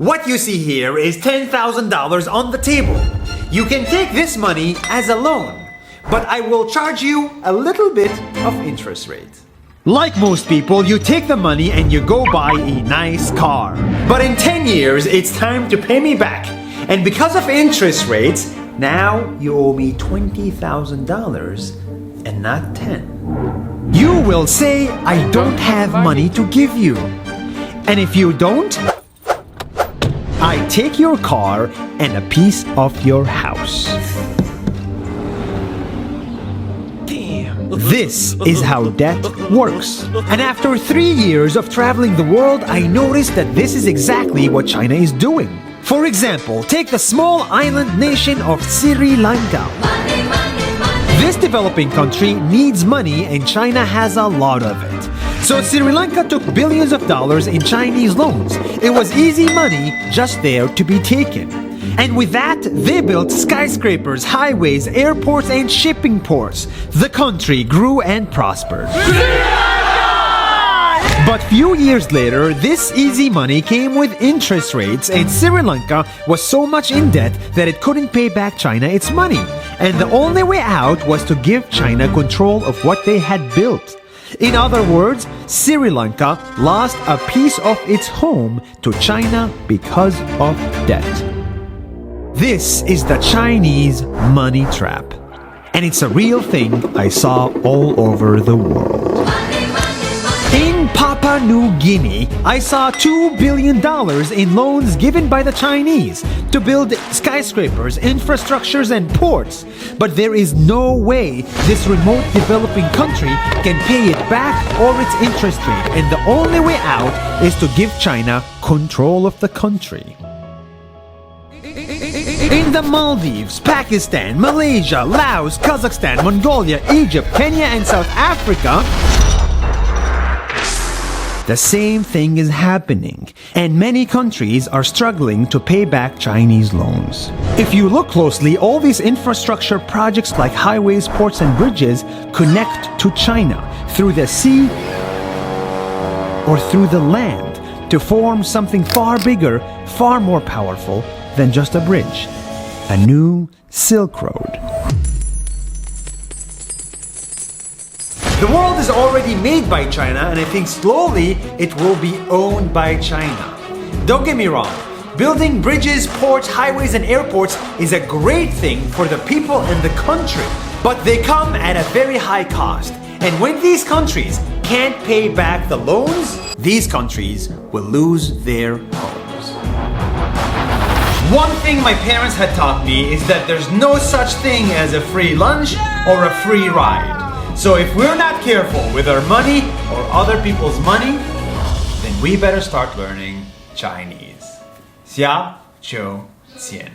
What you see here is $10,000 on the table. You can take this money as a loan, but I will charge you a little bit of interest rate. Like most people, you take the money and you go buy a nice car. But in 10 years, it's time to pay me back. And because of interest rates, now you owe me $20,000 and not 10. You will say, I don't have money to give you. And if you don't, I take your car and a piece of your house. Damn. This is how debt works. And after 3 years of traveling the world, I noticed that this is exactly what China is doing. For example, take the small island nation of Sri Lanka. This developing country needs money and China has a lot of it. So Sri Lanka took billions of dollars in Chinese loans. It was easy money just there to be taken. And with that, they built skyscrapers, highways, airports, and shipping ports. The country grew and prospered. But few years later, this easy money came with interest rates, and Sri Lanka was so much in debt that it couldn't pay back China its money. And the only way out was to give China control of what they had built. In other words, Sri Lanka lost a piece of its home to China because of debt. This is the Chinese money trap. And it's a real thing I saw all over the world. In Papua New Guinea, I saw $2 billion in loans given by the Chinese to build skyscrapers, infrastructures, and ports. But there is no way this remote developing country can pay it back or its interest rate, and the only way out is to give China control of the country. In the Maldives, Pakistan, Malaysia, Laos, Kazakhstan, Mongolia, Egypt, Kenya, and South Africa, the same thing is happening, and many countries are struggling to pay back Chinese loans. If you look closely, all these infrastructure projects like highways, ports, and bridges connect to China through the sea or through the land to form something far bigger, far more powerful than just a bridge. A new Silk Road. The world is already made by China, and I think slowly it will be owned by China. Don't get me wrong, building bridges, ports, highways, and airports is a great thing for the people and the country, but they come at a very high cost. And when these countries can't pay back the loans, these countries will lose their homes. One thing my parents had taught me is that there's no such thing as a free lunch or a free ride. So if we're not careful with our money or other people's money, then we better start learning Chinese. 下周见。